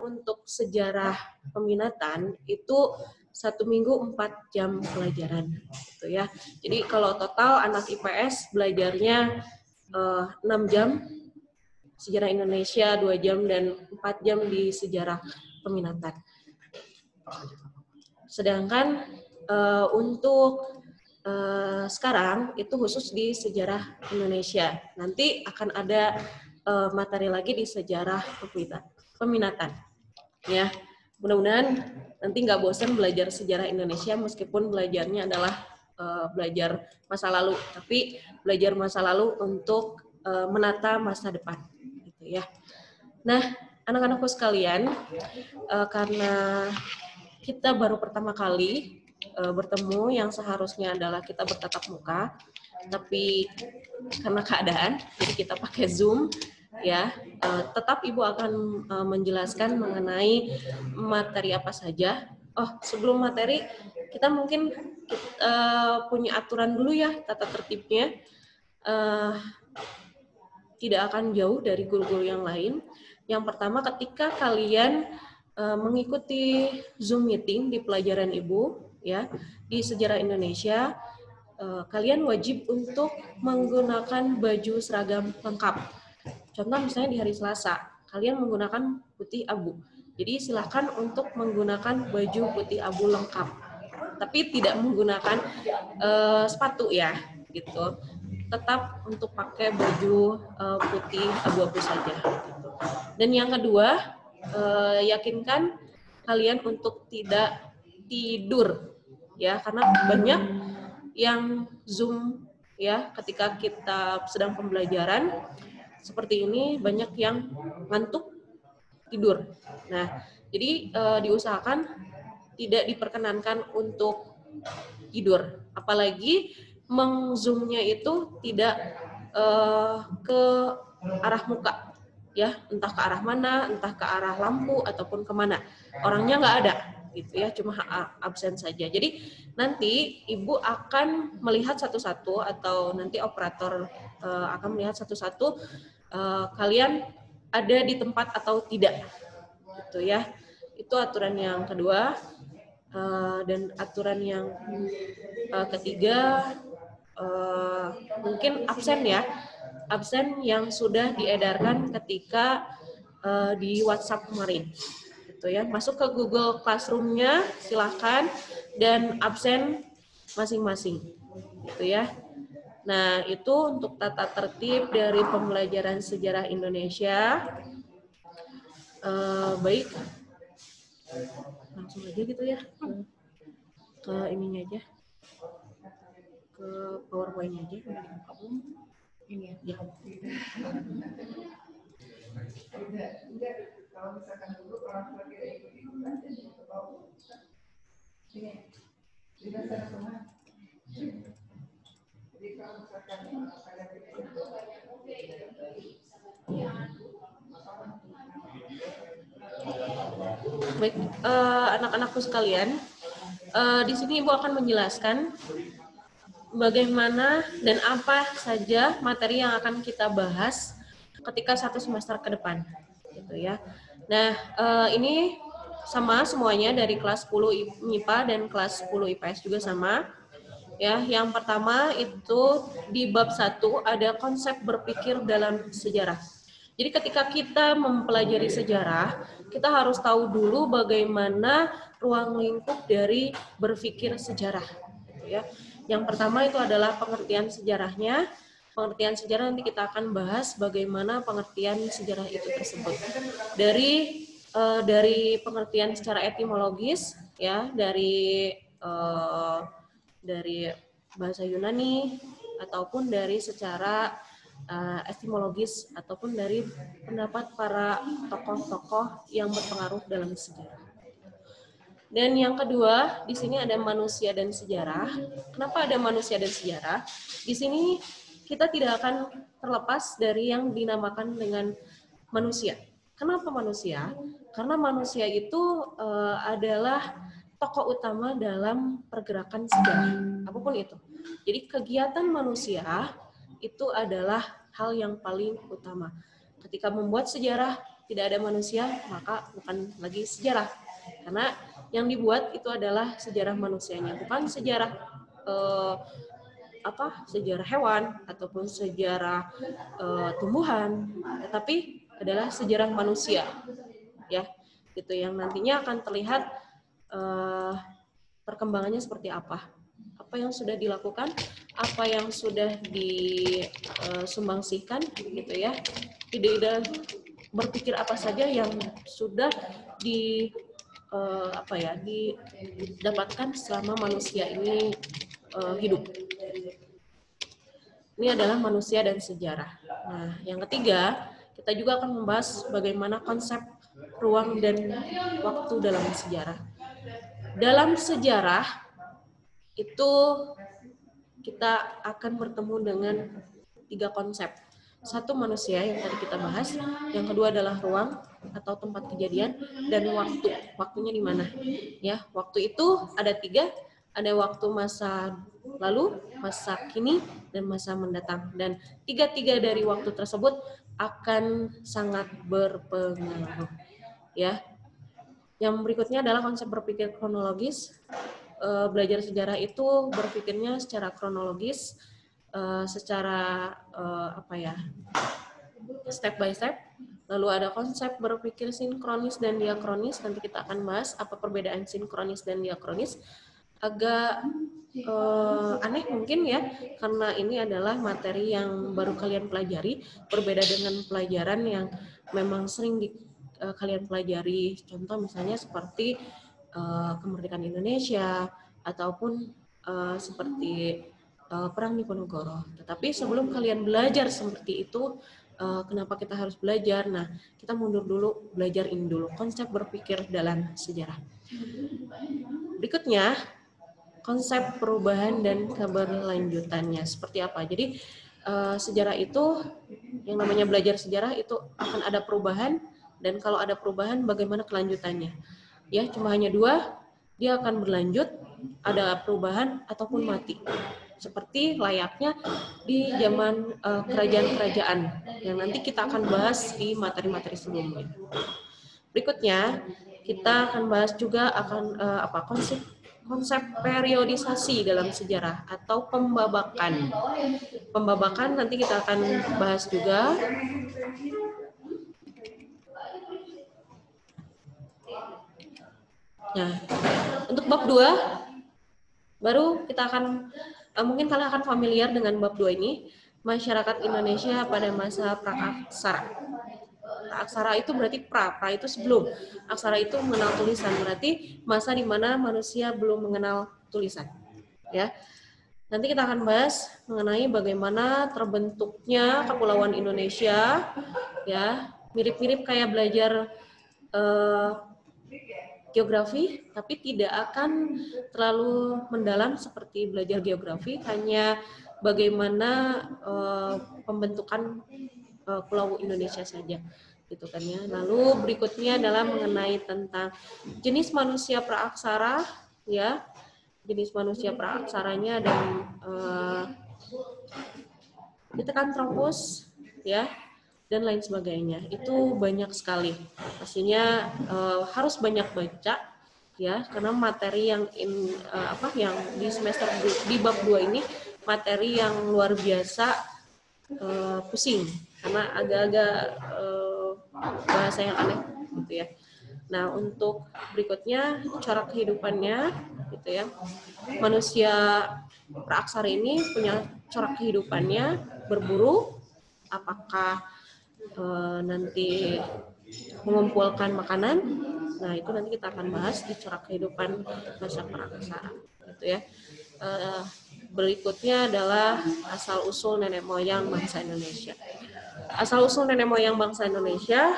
untuk sejarah peminatan itu 1 minggu 4 jam pelajaran, gitu ya. Jadi kalau total anak IPS belajarnya 6 jam, sejarah Indonesia 2 jam, dan 4 jam di sejarah peminatan. Sedangkan untuk sekarang itu khusus di sejarah Indonesia. Nanti akan ada materi lagi di sejarah peminatan. Ya, mudah-mudahan nanti nggak bosan belajar sejarah Indonesia meskipun belajarnya adalah belajar masa lalu, tapi belajar masa lalu untuk menata masa depan, gitu ya. Nah, anak-anakku sekalian, karena kita baru pertama kali bertemu, yang seharusnya adalah kita bertatap muka, tapi karena keadaan, jadi kita pakai Zoom, ya. Tetap Ibu akan menjelaskan mengenai materi apa saja. Oh, sebelum materi, kita mungkin punya aturan dulu ya, tata tertibnya. Tidak akan jauh dari guru-guru yang lain. Yang pertama, ketika kalian mengikuti Zoom meeting di pelajaran Ibu, ya, di sejarah Indonesia, kalian wajib untuk menggunakan baju seragam lengkap. Contoh misalnya di hari Selasa, kalian menggunakan putih abu. Jadi silahkan untuk menggunakan baju putih abu lengkap, tapi tidak menggunakan sepatu ya, gitu. Tetap untuk pakai baju putih abu-abu saja. Gitu. Dan yang kedua, yakinkan kalian untuk tidak tidur, ya, karena banyak yang Zoom ya ketika kita sedang pembelajaran seperti ini, banyak yang ngantuk tidur. Nah, jadi diusahakan tidak diperkenankan untuk tidur, apalagi meng-zoom-nya itu tidak ke arah muka, ya, entah ke arah mana, entah ke arah lampu ataupun kemana, orangnya nggak ada, gitu ya, cuma absen saja. Jadi nanti Ibu akan melihat satu-satu, atau nanti operator akan melihat satu-satu kalian ada di tempat atau tidak, gitu ya. Itu aturan yang kedua. Dan aturan yang ketiga, mungkin absen ya, absen yang sudah diedarkan ketika di WhatsApp kemarin, gitu ya. Masuk ke Google Classroom-nya silahkan, dan absen masing-masing, gitu ya. Nah, itu untuk tata tertib dari pembelajaran sejarah Indonesia. Baik, langsung aja gitu ya ke ininya aja, ke PowerPoint-nya aja. Ini ya. Kalau misalkan dulu orang tua kita ikut-ikut aja gitu, ini tidak sana semua. Jadi kalau misalkan ada itu baik, anak-anakku sekalian, di sini Ibu akan menjelaskan bagaimana dan apa saja materi yang akan kita bahas ketika 1 semester ke depan, gitu ya. Nah, ini sama semuanya dari kelas 10 MIPA dan kelas 10 IPS juga sama. Ya, yang pertama itu di bab 1 ada konsep berpikir dalam sejarah. Jadi ketika kita mempelajari sejarah, kita harus tahu dulu bagaimana ruang lingkup dari berpikir sejarah, gitu ya. Yang pertama itu adalah pengertian sejarahnya. Pengertian sejarah nanti kita akan bahas bagaimana pengertian sejarah itu tersebut. Dari pengertian secara etimologis, ya, dari bahasa Yunani, ataupun dari secara etimologis, ataupun dari pendapat para tokoh-tokoh yang berpengaruh dalam sejarah. Dan yang kedua, di sini ada manusia dan sejarah. Kenapa ada manusia dan sejarah? Di sini kita tidak akan terlepas dari yang dinamakan dengan manusia. Kenapa manusia? Karena manusia itu adalah tokoh utama dalam pergerakan sejarah, apapun itu. Jadi kegiatan manusia itu adalah hal yang paling utama. Ketika membuat sejarah, tidak ada manusia, maka bukan lagi sejarah. Karena yang dibuat itu adalah sejarah manusianya, bukan sejarah sejarah hewan ataupun sejarah tumbuhan, tetapi adalah sejarah manusia, ya, gitu, yang nantinya akan terlihat perkembangannya seperti apa yang sudah dilakukan, apa yang sudah disumbangsihkan, gitu ya, ide-ide berpikir apa saja yang sudah didapatkan selama manusia ini hidup. Ini adalah manusia dan sejarah. Nah, yang ketiga, kita juga akan membahas bagaimana konsep ruang dan waktu dalam sejarah. Dalam sejarah itu kita akan bertemu dengan 3 konsep. Satu, manusia yang tadi kita bahas, yang kedua adalah ruang atau tempat kejadian, dan waktu. Waktunya di mana? Ya, waktu itu ada 3, ada waktu masa lalu, masa kini, dan masa mendatang. Dan 3 dari waktu tersebut akan sangat berpengaruh. Ya. Yang berikutnya adalah konsep berpikir kronologis. Belajar sejarah itu berpikirnya secara kronologis, secara step by step. Lalu ada konsep berpikir sinkronis dan diakronis. Nanti kita akan bahas apa perbedaan sinkronis dan diakronis. Agak aneh mungkin ya, karena ini adalah materi yang baru kalian pelajari, berbeda dengan pelajaran yang memang sering kalian pelajari. Contoh misalnya seperti kemerdekaan Indonesia ataupun seperti Perang Diponegoro. Tetapi sebelum kalian belajar seperti itu, kenapa kita harus belajar? Nah, kita mundur dulu, belajar ini dulu, konsep berpikir dalam sejarah. Berikutnya, konsep perubahan dan keberlanjutannya seperti apa. Jadi sejarah itu, yang namanya belajar sejarah itu akan ada perubahan, dan kalau ada perubahan bagaimana kelanjutannya. Ya, cuma hanya 2, dia akan berlanjut, ada perubahan ataupun mati. Seperti layaknya di zaman kerajaan-kerajaan yang nanti kita akan bahas di materi-materi sebelumnya. Berikutnya kita akan bahas juga akan konsep periodisasi dalam sejarah atau pembabakan. Pembabakan nanti kita akan bahas juga. Nah, untuk bab 2 baru kita akan mungkin kalian akan familiar dengan bab 2 ini, masyarakat Indonesia pada masa praaksara. Aksara itu berarti pra itu sebelum. Aksara itu mengenal tulisan, berarti masa di mana manusia belum mengenal tulisan. Ya. Nanti kita akan bahas mengenai bagaimana terbentuknya Kepulauan Indonesia, ya, mirip-mirip kayak belajar geografi, tapi tidak akan terlalu mendalam seperti belajar geografi, hanya bagaimana pembentukan Pulau Indonesia saja, gitu kan ya. Lalu berikutnya adalah mengenai tentang jenis manusia praaksara, ya, jenis manusia praaksaranya, dan Pithecanthropus, ya, dan lain sebagainya. Itu banyak sekali. Pastinya harus banyak baca, ya, karena materi yang yang di semester di bab 2 ini materi yang luar biasa pusing, karena agak-agak bahasa yang aneh, gitu ya. Nah, untuk berikutnya corak kehidupannya, gitu ya. Manusia praaksara ini punya corak kehidupannya, berburu, apakah nanti mengumpulkan makanan. Nah, itu nanti kita akan bahas di corak kehidupan manusia praaksara, gitu ya. Berikutnya adalah asal-usul nenek moyang bangsa Indonesia. Asal-usul nenek moyang bangsa Indonesia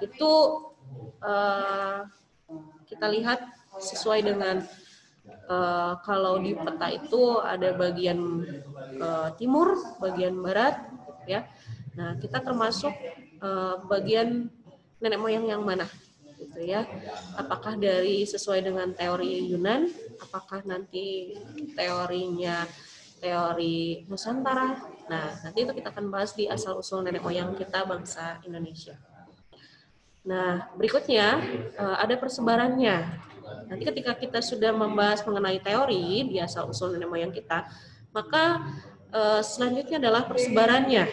itu kita lihat sesuai dengan kalau di peta itu ada bagian timur, bagian barat, ya. Nah, kita termasuk bagian nenek moyang yang mana, gitu ya. Apakah dari sesuai dengan teori Yunan, apakah nanti teorinya teori Nusantara. Nah, nanti itu kita akan bahas di asal-usul nenek moyang kita bangsa Indonesia. Nah, berikutnya ada persebarannya. Nanti ketika kita sudah membahas mengenai teori di asal-usul nenek moyang kita, maka selanjutnya adalah persebarannya.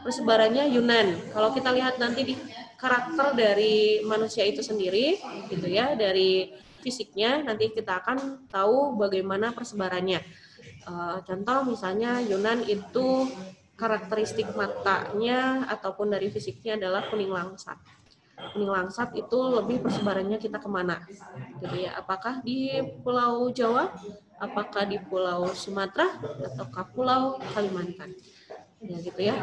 Persebarannya Yunan. Kalau kita lihat nanti di karakter dari manusia itu sendiri, gitu ya, dari fisiknya, nanti kita akan tahu bagaimana persebarannya. Contoh misalnya Yunan itu karakteristik matanya ataupun dari fisiknya adalah kuning langsat. Kuning langsat itu lebih persebarannya kita kemana? Gitu ya. Apakah di Pulau Jawa, apakah di Pulau Sumatera, ataukah Pulau Kalimantan? Ya gitu ya.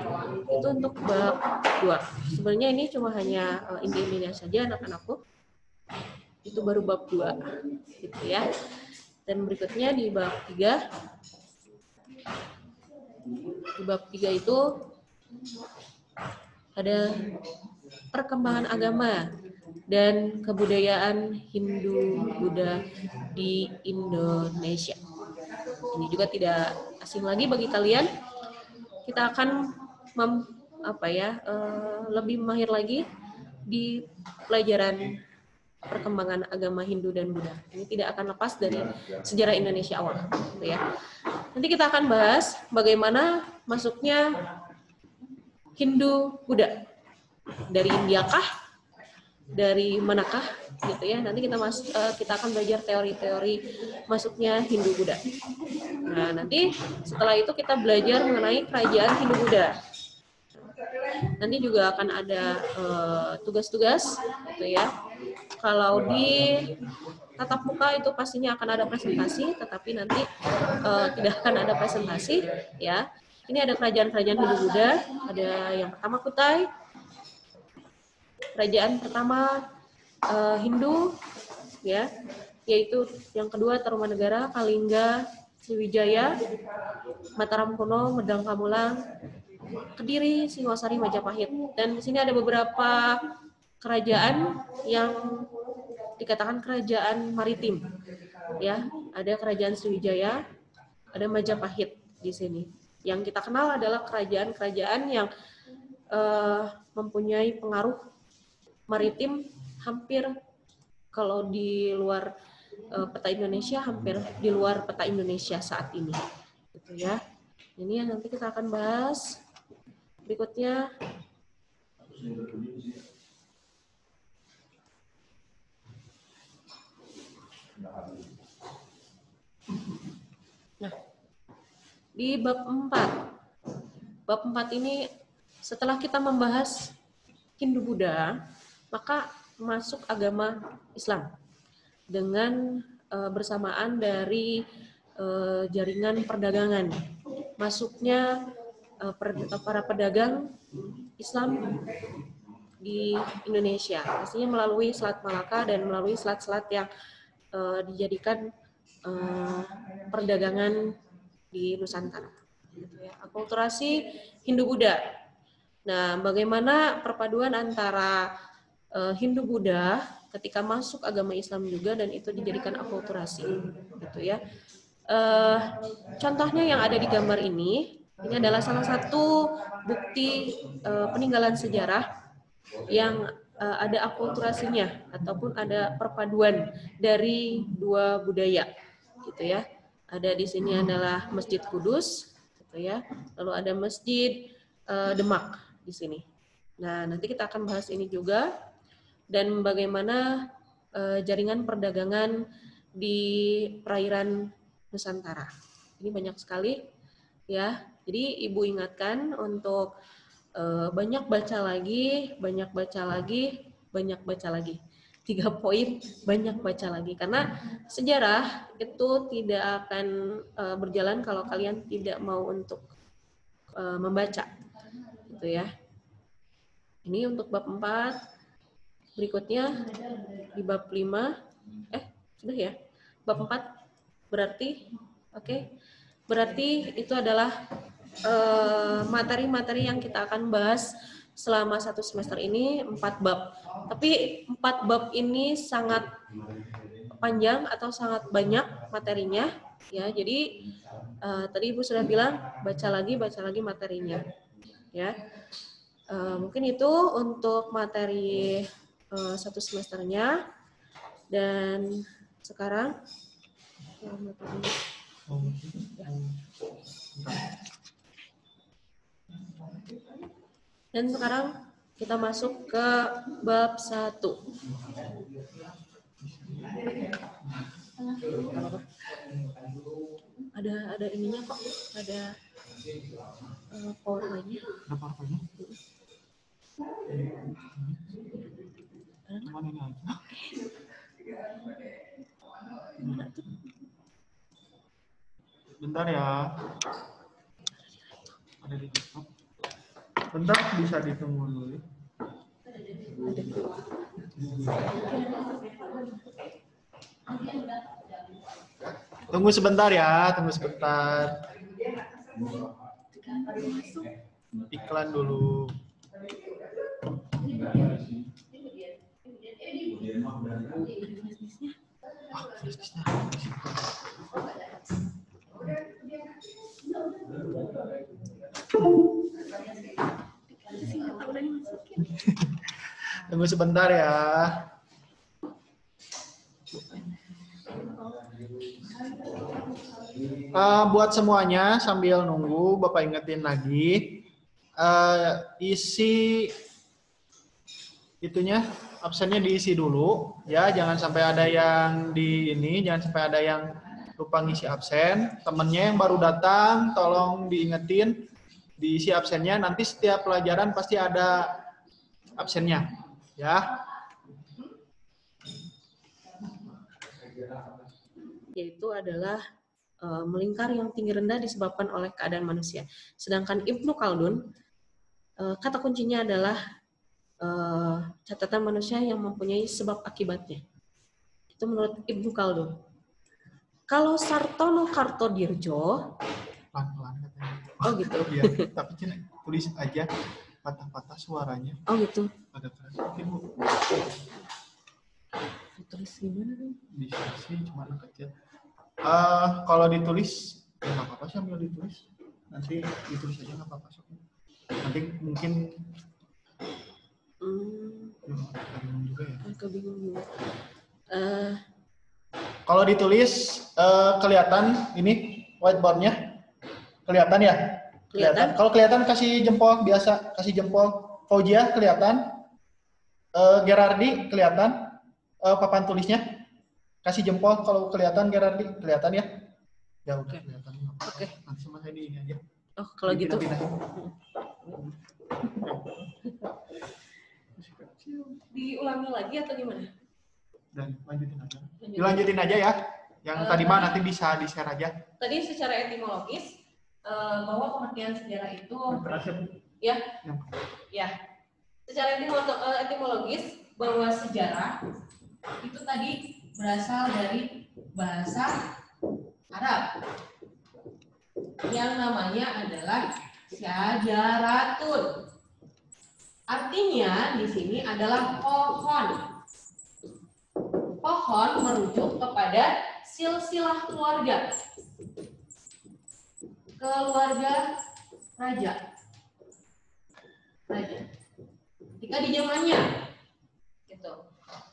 Itu untuk bab 2. Sebenarnya ini cuma hanya inti-intinya saja anak-anakku. Itu baru bab 2. Gitu ya. Dan berikutnya di bab 3. Di bab 3 itu ada perkembangan agama dan kebudayaan Hindu-Buddha di Indonesia. Ini juga tidak asing lagi bagi kalian. Kita akan lebih mahir lagi di pelajaran perkembangan agama Hindu dan Buddha. Ini tidak akan lepas dari sejarah Indonesia awal, gitu ya. Nanti kita akan bahas bagaimana masuknya Hindu Buddha. Dari India kah? Dari manakah? Gitu ya. Nanti kita akan belajar teori-teori masuknya Hindu Buddha. Nah, nanti setelah itu kita belajar mengenai kerajaan Hindu Buddha. Nanti juga akan ada tugas-tugas, gitu ya. Kalau di tatap muka itu pastinya akan ada presentasi, tetapi nanti tidak akan ada presentasi, ya. Ini ada kerajaan-kerajaan Hindu Buddha. Ada yang pertama Kutai, kerajaan pertama Hindu, ya, yaitu yang kedua Tarumanegara, Kalingga, Sriwijaya, Mataram Kuno, Medang Pamulang, Kediri, Singosari, Majapahit. Dan di sini ada beberapa kerajaan yang dikatakan kerajaan maritim, ya. Ada kerajaan Sriwijaya, ada Majapahit di sini. Yang kita kenal adalah kerajaan-kerajaan yang mempunyai pengaruh maritim hampir kalau di luar peta Indonesia, hampir di luar peta Indonesia saat ini, gitu ya. Ini yang nanti kita akan bahas. Berikutnya di bab 4. Bab 4 ini setelah kita membahas Hindu Buddha, maka masuk agama Islam dengan bersamaan dari jaringan perdagangan. Masuknya para pedagang Islam di Indonesia, pastinya melalui Selat Malaka dan melalui selat-selat yang dijadikan perdagangan di Nusantara. Akulturasi Hindu-Buddha. Nah, bagaimana perpaduan antara Hindu-Buddha ketika masuk agama Islam juga dan itu dijadikan akulturasi, gitu ya. Contohnya yang ada di gambar ini adalah salah satu bukti peninggalan sejarah yang ada akulturasinya ataupun ada perpaduan dari dua budaya, gitu ya. Ada di sini adalah Masjid Kudus, gitu ya. Lalu ada Masjid Demak di sini. Nah, nanti kita akan bahas ini juga dan bagaimana jaringan perdagangan di perairan Nusantara. Ini banyak sekali, ya. Jadi Ibu ingatkan untuk banyak baca lagi, banyak baca lagi, banyak baca lagi. 3 poin, banyak baca lagi. Karena sejarah itu tidak akan berjalan kalau kalian tidak mau untuk membaca. Gitu ya. Ini untuk bab 4. Berikutnya di bab 5. Sudah ya? Bab 4 berarti oke. Berarti itu adalah materi-materi yang kita akan bahas selama 1 semester ini, 4 bab. Tapi 4 bab ini sangat panjang atau sangat banyak materinya, ya. Jadi tadi Ibu sudah bilang baca lagi materinya, ya. Mungkin itu untuk materi satu semesternya. Dan sekarang kita masuk ke bab 1. Ada ininya kok, ada PowerPoint-nya. Ada PowerPoint-nya? Cuman ini aja. Bentar ya. Ada di laptop. Bentar, bisa ditunggu dulu. Tunggu sebentar ya, tunggu sebentar. Iklan dulu. Tunggu sebentar ya. Buat semuanya sambil nunggu, Bapak ingetin lagi, isi itunya, absennya diisi dulu ya, jangan sampai ada yang jangan sampai ada yang lupa ngisi absen. Temennya yang baru datang tolong diingetin diisi absennya, nanti setiap pelajaran pasti ada absennya ya. Yaitu adalah melingkar yang tinggi rendah disebabkan oleh keadaan manusia. Sedangkan Ibnu Khaldun, kata kuncinya adalah catatan manusia yang mempunyai sebab akibatnya. Itu menurut Ibnu Khaldun. Kalau Sartono Kartodirjo, Pelan-pelan katanya. oh gitu. Iya, tapi tulis aja patah-patah suaranya. Oh gitu. Ada mungkin Bu. Tulis gimana nih? Bisa sih, cuma kecil. Kalau ditulis, ya nggak apa-apa sih ambil ditulis. Nanti ditulis aja nggak apa-apa. Nanti mungkin bingung juga ya. Kebingung. Kalau ditulis kelihatan ini whiteboardnya, kelihatan ya? Kelihatan. Kalau kelihatan kasih jempol biasa, kasih jempol. Fauzia kelihatan, Gerardi kelihatan, papan tulisnya. Kasih jempol kalau kelihatan, Gerardi kelihatan ya? Ya udah kelihatan. Oke. Nanti sama saya di ini aja. Oh kalau gitu. Diulangi lagi atau gimana? Dan dilanjutin aja ya. Yang tadi mah nanti bisa di-share aja. Tadi secara etimologis bahwa pengertian sejarah itu ya. Secara etimologis bahwa sejarah itu tadi berasal dari bahasa Arab yang namanya adalah syajaratun. Artinya di sini adalah pohon. Pohon merujuk kepada silsilah keluarga. Keluarga raja. Ketika di zamannya. Gitu.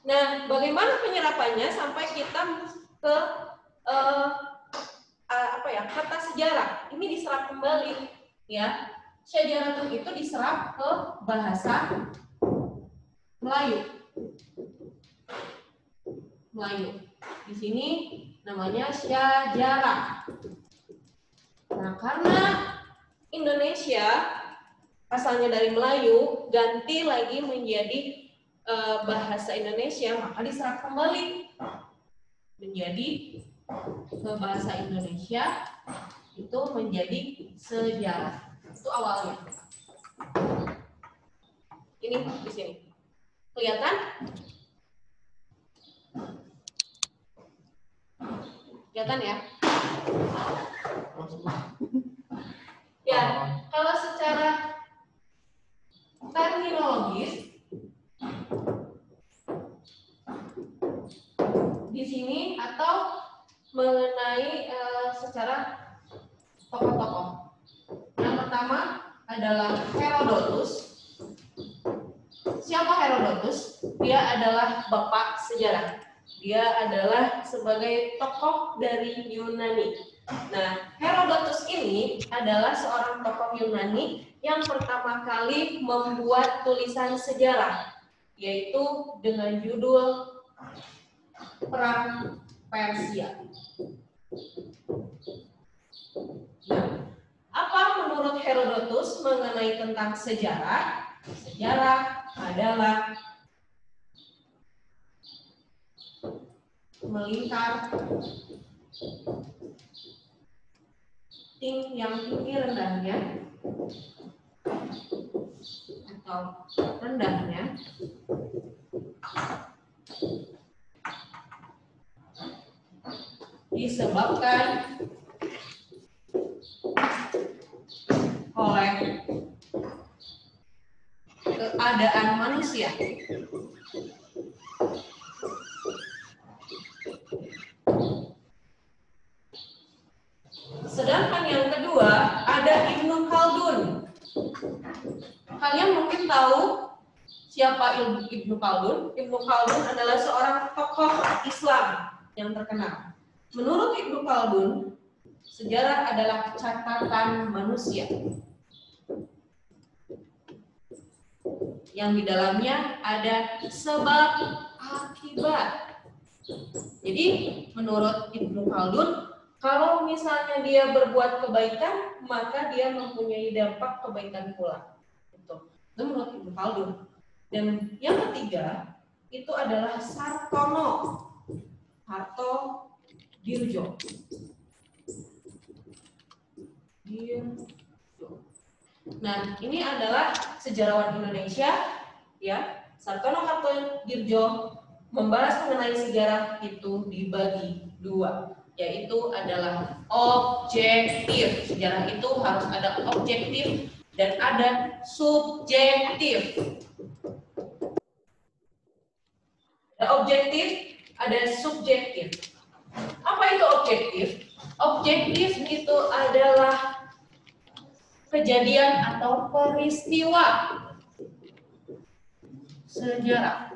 Nah, bagaimana penyerapannya sampai kita ke kata sejarah? Ini diserap kembali, ya. Syajaratun itu diserap ke bahasa Melayu. Di sini namanya syajarah. Nah, karena Indonesia asalnya dari Melayu, ganti lagi menjadi bahasa Indonesia, maka diserap kembali menjadi ke bahasa Indonesia, itu menjadi sejarah. Itu awalnya. Ini di sini. Kelihatan? Kelihatan ya? Ya, kalau secara terminologis di sini atau mengenai secara tokoh-tokoh. Yang pertama adalah Herodotus. siapa Herodotus? Dia adalah bapak sejarah. Dia adalah sebagai tokoh dari Yunani. Nah, Herodotus ini adalah seorang tokoh Yunani yang pertama kali membuat tulisan sejarah, yaitu dengan judul Perang Persia. Nah, apa menurut Herodotus mengenai tentang sejarah? Sejarah adalah melingkar yang tinggi rendahnya atau rendahnya disebabkan oleh keadaan manusia. Sedangkan yang kedua ada Ibnu Khaldun. Kalian mungkin tahu siapa Ibnu Khaldun? Ibnu Khaldun adalah seorang tokoh Islam yang terkenal. Menurut Ibnu Khaldun, sejarah adalah catatan manusia yang di dalamnya ada sebab akibat. Jadi menurut Ibnu Khaldun, kalau misalnya dia berbuat kebaikan, maka dia mempunyai dampak kebaikan pula. Itu menurut Ibnu Khaldun. Dan yang ketiga itu adalah Sartono Hartodirjo. Nah, ini adalah sejarawan Indonesia, ya. Sartono Hartodirjo membahas mengenai sejarah itu dibagi dua, yaitu adalah objektif. Sejarah itu harus ada objektif dan ada subjektif. Ada objektif, ada subjektif. Apa itu objektif? Objektif itu adalah kejadian atau peristiwa sejarah.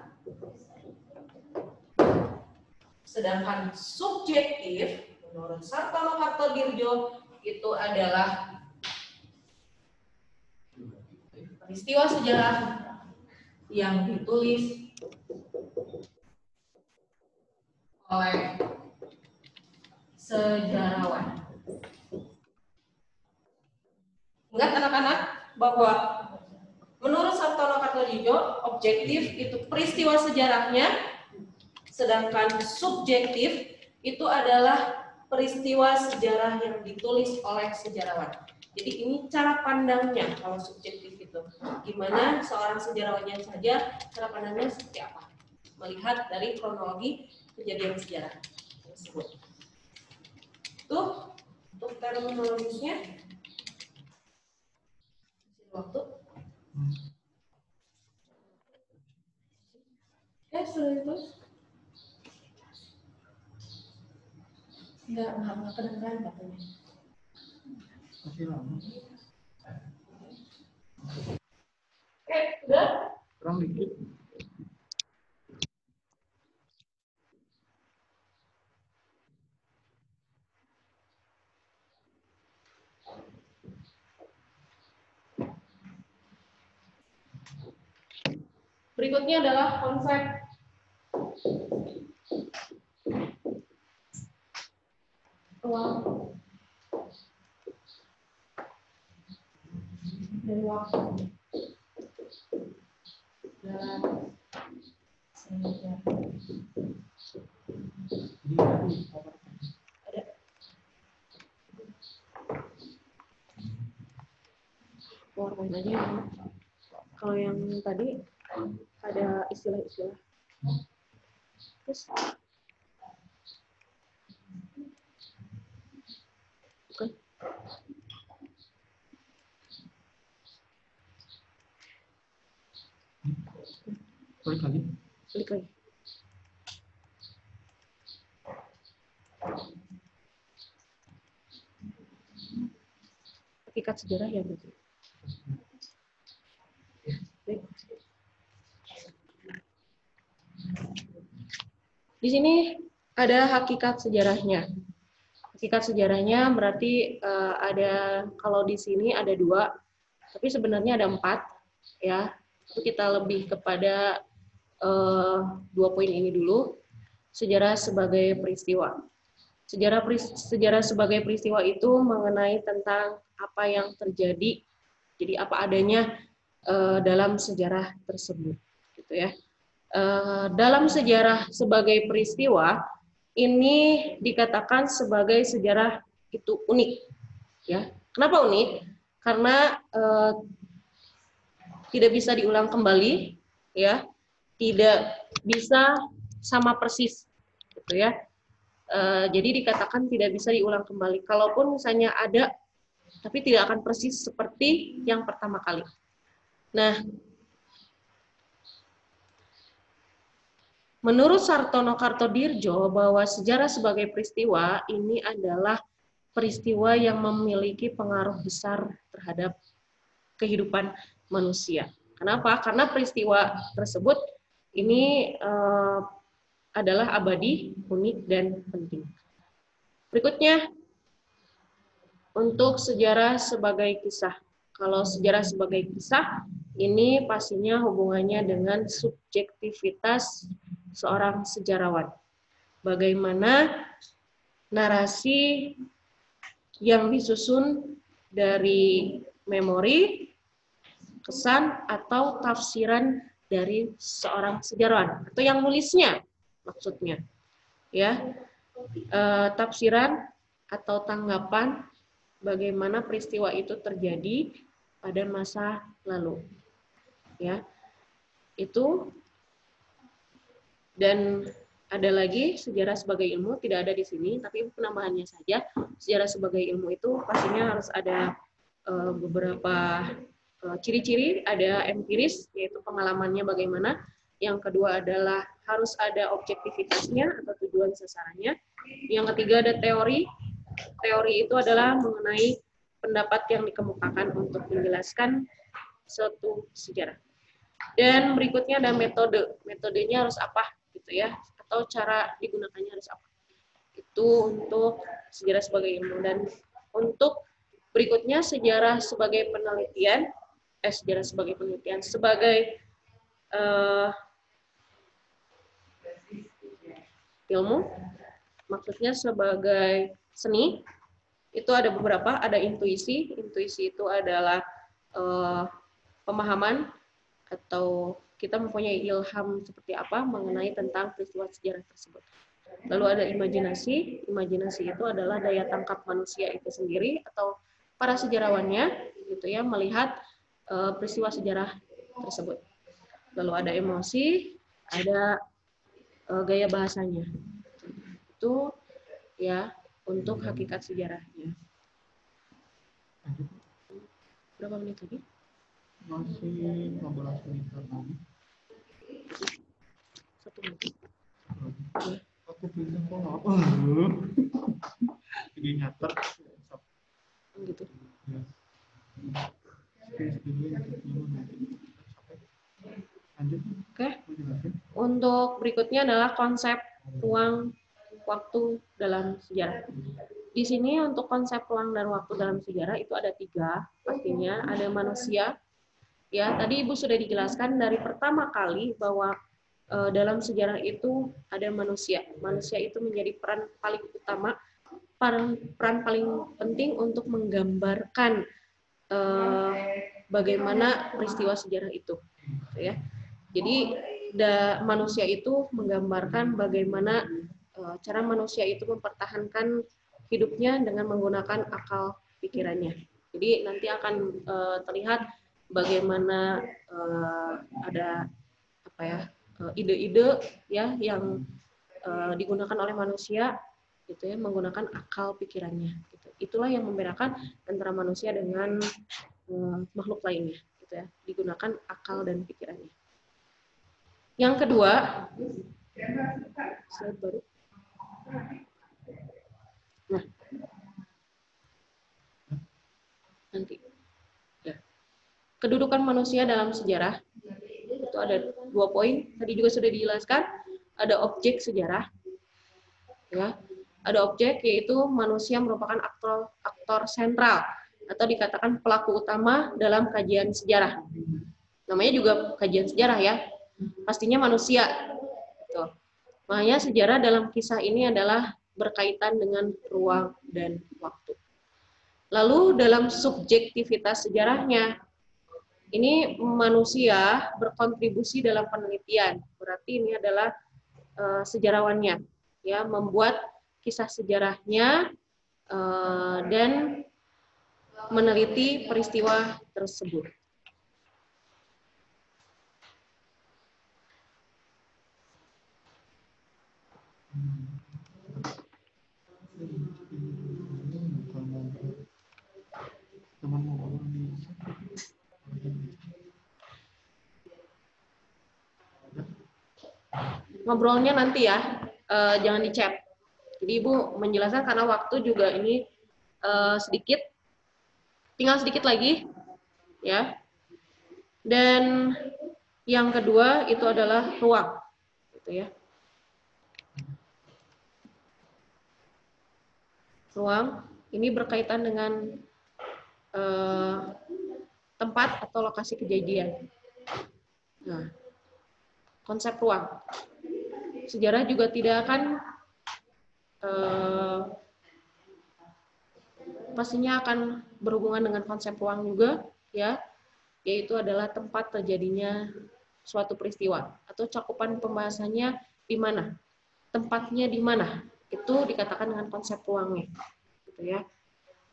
Sedangkan subjektif menurut Sartono Hartodirjo itu adalah peristiwa sejarah yang ditulis oleh sejarawan. Ingat anak-anak bahwa menurut Sartono Hartodirjo objektif itu peristiwa sejarahnya, sedangkan subjektif itu adalah peristiwa sejarah yang ditulis oleh sejarawan. Jadi ini cara pandangnya kalau subjektif itu. Gimana seorang sejarawannya saja cara pandangnya seperti apa? Melihat dari kronologi kejadian sejarah tersebut. Tuh, untuk terminologisnya. Waktu. Ya, sudah itu. Enggak kedengeran katanya. Masih lama. Udah? Kurang dikit. Berikutnya adalah konsep ruang dan waktu dalam sejarah. Ada. Warnain aja ya. Kalau yang tadi ada istilah-istilah. Terus bukan. Klik lagi. Klik lagi. Hakikat sejarah ya berarti. Baik. Di sini ada hakikat sejarahnya. Hakikat sejarahnya berarti ada, kalau di sini ada 2, tapi sebenarnya ada 4, ya. Itu kita lebih kepada 2 poin ini dulu. Sejarah sebagai peristiwa. Sejarah sebagai peristiwa itu mengenai tentang apa yang terjadi, jadi apa adanya dalam sejarah tersebut, gitu ya. Dalam sejarah sebagai peristiwa ini dikatakan sebagai sejarah itu unik, ya. Kenapa unik? Karena tidak bisa diulang kembali, ya, tidak bisa sama persis, gitu ya. Jadi dikatakan tidak bisa diulang kembali. Kalaupun misalnya ada, tapi tidak akan persis seperti yang pertama kali. Nah, menurut Sartono Kartodirjo bahwa sejarah sebagai peristiwa ini adalah peristiwa yang memiliki pengaruh besar terhadap kehidupan manusia. Kenapa? Karena peristiwa tersebut ini adalah abadi, unik, dan penting. Berikutnya, untuk sejarah sebagai kisah. Kalau sejarah sebagai kisah, ini pastinya hubungannya dengan subjektivitas seorang sejarawan. Bagaimana narasi yang disusun dari memori, kesan, atau tafsiran dari seorang sejarawan atau yang nulisnya, maksudnya, ya, tafsiran atau tanggapan bagaimana peristiwa itu terjadi pada masa lalu, ya, itu. Dan ada lagi sejarah sebagai ilmu, tidak ada di sini, tapi penambahannya saja. Sejarah sebagai ilmu itu pastinya harus ada beberapa ciri-ciri, ada empiris, yaitu pengalamannya bagaimana. Yang kedua adalah harus ada objektivitasnya atau tujuan sasarannya. Yang ketiga ada teori. Teori itu adalah mengenai pendapat yang dikemukakan untuk menjelaskan suatu sejarah. Dan berikutnya ada metode. Metodenya harus apa, gitu ya, atau cara digunakannya harus apa. Itu untuk sejarah sebagai ilmu. Dan untuk berikutnya sejarah sebagai penelitian, sebagai ilmu, maksudnya sebagai seni. Itu ada beberapa, ada intuisi. Intuisi itu adalah pemahaman atau kita mempunyai ilham seperti apa mengenai tentang peristiwa sejarah tersebut. Lalu ada imajinasi. Imajinasi itu adalah daya tangkap manusia itu sendiri atau para sejarawannya, gitu ya, melihat peristiwa sejarah tersebut. Lalu ada emosi, ada gaya bahasanya. Itu ya untuk hakikat sejarahnya. Berapa menit lagi? Masih 15 menit lagi. 1 menit. Aku pilih kok apa? Jadi nyatet. Gitu. Oke. Untuk berikutnya adalah konsep ruang waktu dalam sejarah. Di sini untuk konsep ruang dan waktu dalam sejarah itu ada 3 pastinya. Ada manusia. Ya, tadi Ibu sudah dijelaskan dari pertama kali bahwa dalam sejarah itu ada manusia. Manusia itu menjadi peran paling utama, peran paling penting untuk menggambarkan bagaimana peristiwa sejarah itu, ya. Jadi manusia itu menggambarkan bagaimana cara manusia itu mempertahankan hidupnya dengan menggunakan akal pikirannya. Jadi nanti akan terlihat bagaimana ada apa ya, ide-ide ya yang digunakan oleh manusia, gitu ya, menggunakan akal pikirannya. Gitu. Itulah yang membedakan antara manusia dengan makhluk lainnya, gitu ya, digunakan akal dan pikirannya. Yang kedua, slide baru. Nah, nanti. Ya. Kedudukan manusia dalam sejarah itu ada 2 poin. Tadi juga sudah dijelaskan. ada objek sejarah, ya. Ada objek, yaitu manusia merupakan aktor sentral atau dikatakan pelaku utama dalam kajian sejarah. Namanya juga kajian sejarah ya, pastinya manusia. Gitu. Makanya sejarah dalam kisah ini adalah berkaitan dengan ruang dan waktu. Lalu dalam subjektivitas sejarahnya, ini manusia berkontribusi dalam penelitian. Berarti ini adalah sejarawannya, ya, membuat kisah sejarahnya dan meneliti peristiwa tersebut. Ngobrolnya nanti ya, jangan di chat. Jadi Ibu menjelaskan karena waktu juga ini sedikit, tinggal sedikit lagi, ya. Dan yang kedua itu adalah ruang, gitu ya. Ruang ini berkaitan dengan tempat atau lokasi kejadian. Nah, konsep ruang. Sejarah juga tidak akan pastinya akan berhubungan dengan konsep ruang juga, ya, yaitu adalah tempat terjadinya suatu peristiwa atau cakupan pembahasannya di mana, tempatnya di mana, itu dikatakan dengan konsep ruangnya, gitu ya.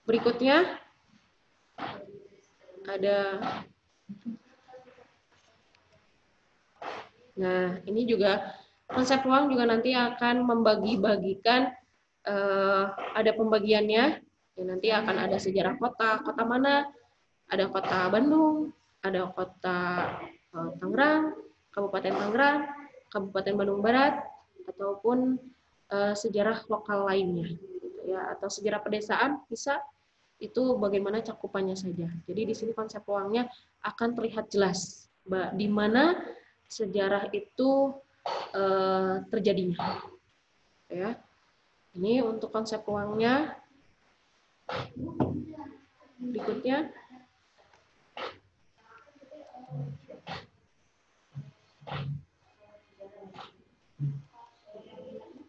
Berikutnya ada, nah ini juga konsep ruang juga nanti akan membagi-bagikan, ada pembagiannya. Ya, nanti akan ada sejarah kota, kota mana, ada kota Bandung, ada kota Tangerang, Kabupaten Tangerang, Kabupaten Bandung Barat, ataupun sejarah lokal lainnya, gitu ya, atau sejarah pedesaan bisa, itu bagaimana cakupannya saja. Jadi di sini konsep ruangnya akan terlihat jelas di mana sejarah itu terjadinya. Ya, ini untuk konsep ruangnya. Berikutnya,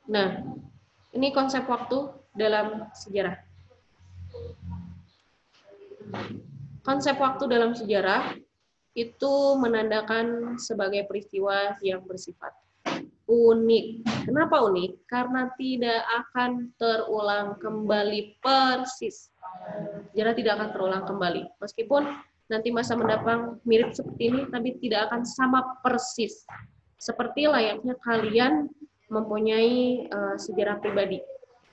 nah, ini konsep waktu dalam sejarah. Konsep waktu dalam sejarah itu menandakan sebagai peristiwa yang bersifat unik. Kenapa unik? Karena tidak akan terulang kembali persis. Sejarah tidak akan terulang kembali. Meskipun nanti masa mendatang mirip seperti ini, tapi tidak akan sama persis. Seperti layaknya kalian mempunyai sejarah pribadi,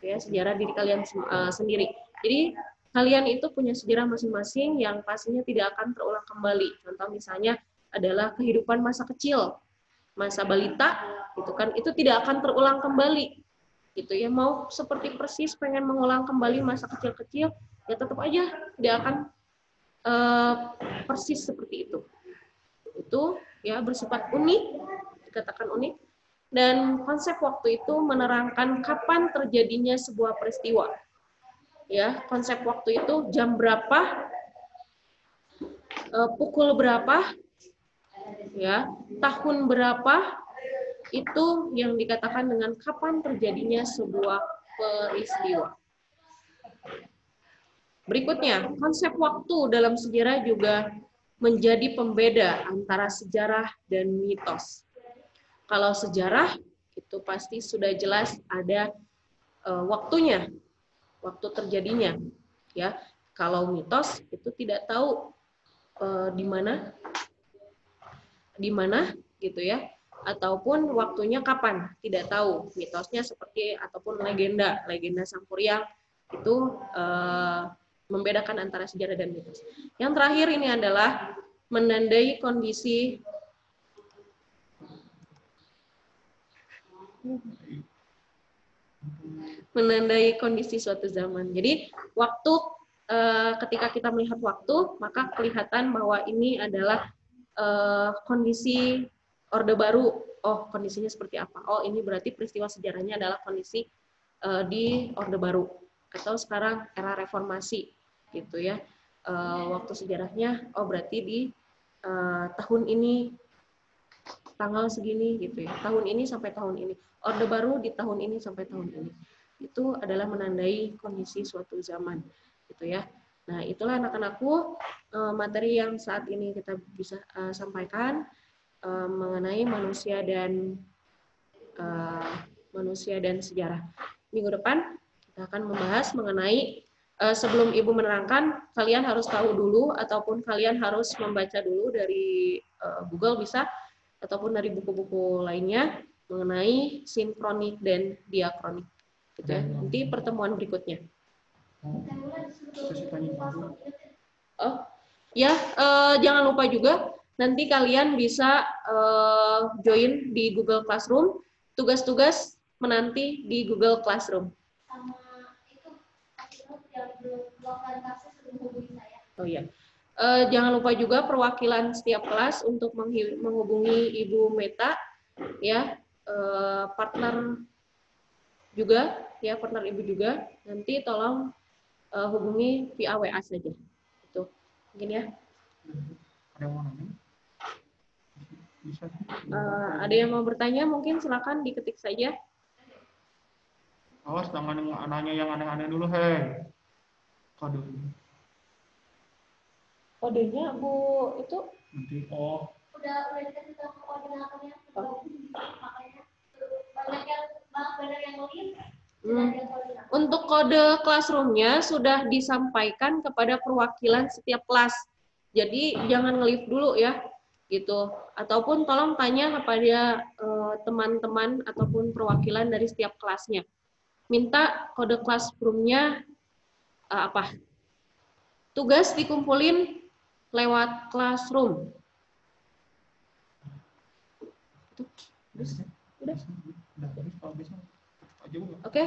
ya, sejarah diri kalian sendiri. Jadi kalian itu punya sejarah masing-masing yang pastinya tidak akan terulang kembali. Contoh misalnya adalah kehidupan masa kecil, masa balita, gitu kan, itu tidak akan terulang kembali, gitu ya. Mau seperti persis pengen mengulang kembali masa kecil-kecil, ya tetap aja tidak akan persis seperti itu. Itu ya bersifat unik, dikatakan unik. Dan konsep waktu itu menerangkan kapan terjadinya sebuah peristiwa. Ya, konsep waktu itu jam berapa, pukul berapa, ya, tahun berapa, itu yang dikatakan dengan kapan terjadinya sebuah peristiwa. Berikutnya, konsep waktu dalam sejarah juga menjadi pembeda antara sejarah dan mitos. Kalau sejarah itu pasti sudah jelas ada waktunya, waktu terjadinya, ya. Kalau mitos itu tidak tahu di mana, gitu ya, ataupun waktunya kapan, tidak tahu. Mitosnya seperti ataupun legenda Sampuriang itu membedakan antara sejarah dan mitos. Yang terakhir ini adalah menandai kondisi suatu zaman. Jadi waktu, ketika kita melihat waktu, maka kelihatan bahwa ini adalah kondisi Orde Baru, oh kondisinya seperti apa? Oh ini berarti peristiwa sejarahnya adalah kondisi di Orde Baru atau sekarang era reformasi gitu ya. Waktu sejarahnya oh berarti di tahun ini tanggal segini gitu ya. Tahun ini sampai tahun ini. Orde Baru di tahun ini sampai tahun ini. Itu adalah menandai kondisi suatu zaman gitu ya. Nah, itulah anak-anakku materi yang saat ini kita bisa sampaikan mengenai manusia dan sejarah. Minggu depan kita akan membahas mengenai sebelum Ibu menerangkan, kalian harus tahu dulu ataupun kalian harus membaca dulu dari Google bisa ataupun dari buku-buku lainnya mengenai sinkronik dan diakronik. Gitu ya. Nanti pertemuan berikutnya. Oh, ya, jangan lupa juga nanti kalian bisa join di Google Classroom. Tugas-tugas menanti di Google Classroom. Sama itu yang melakukan kasus menghubungi saya. Oh iya. Jangan lupa juga perwakilan setiap kelas untuk menghubungi Ibu Meta, ya, partner juga, ya, partner Ibu juga. Nanti tolong hubungi via WA saja. Itu mungkin ya. Ada yang mau bertanya? Mungkin silakan diketik saja. Awas jangan nanya yang aneh-aneh dulu, hei. Kode. Kodenya Bu itu Nanti Udah dikasih tahu koordinatornya. Makanya banyak yang lihat. Untuk kode classroom-nya sudah disampaikan kepada perwakilan setiap kelas. Jadi jangan nge-leave dulu ya, gitu. Ataupun tolong tanya kepada teman-teman ataupun perwakilan dari setiap kelasnya. Minta kode classroom-nya apa? Tugas dikumpulin lewat classroom. Udah. Oke.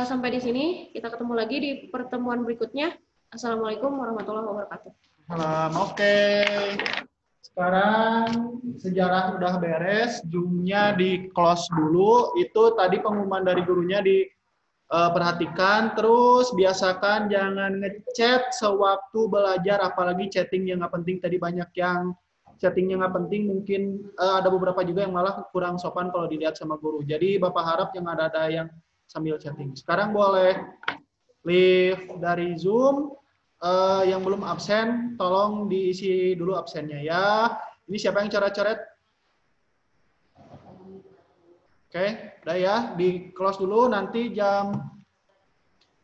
Sampai di sini. Kita ketemu lagi di pertemuan berikutnya. Assalamualaikum warahmatullahi wabarakatuh. Oke. Sekarang sejarah udah beres, Zoom-nya di close dulu. Itu tadi pengumuman dari gurunya diperhatikan. Terus biasakan jangan ngechat sewaktu belajar, apalagi chatting yang nggak penting. Tadi banyak yang chattingnya nggak penting, mungkin ada beberapa juga yang malah kurang sopan kalau dilihat sama guru. Jadi Bapak harap yang ada yang sambil chatting. Sekarang boleh leave dari Zoom. Yang belum absen, tolong diisi dulu absennya ya. Ini siapa yang coret-coret? Oke, udah ya. Di close dulu, nanti jam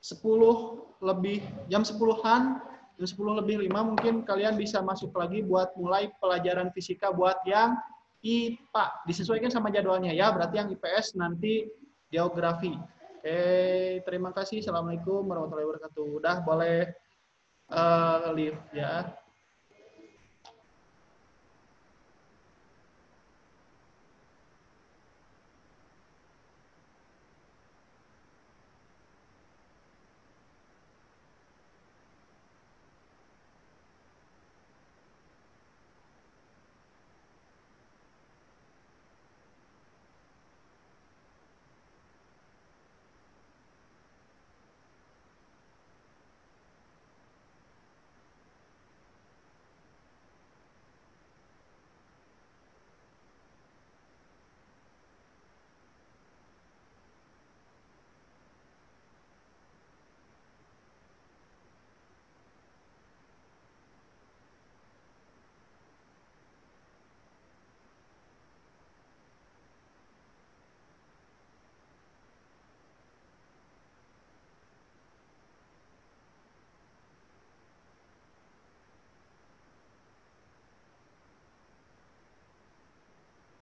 10 lebih, jam 10-an, jam 10 lebih 5 mungkin kalian bisa masuk lagi buat mulai pelajaran fisika buat yang IPA. Disesuaikan sama jadwalnya ya, berarti yang IPS nanti geografi. Oke, terima kasih. Assalamualaikum warahmatullahi wabarakatuh. Udah boleh leave ya.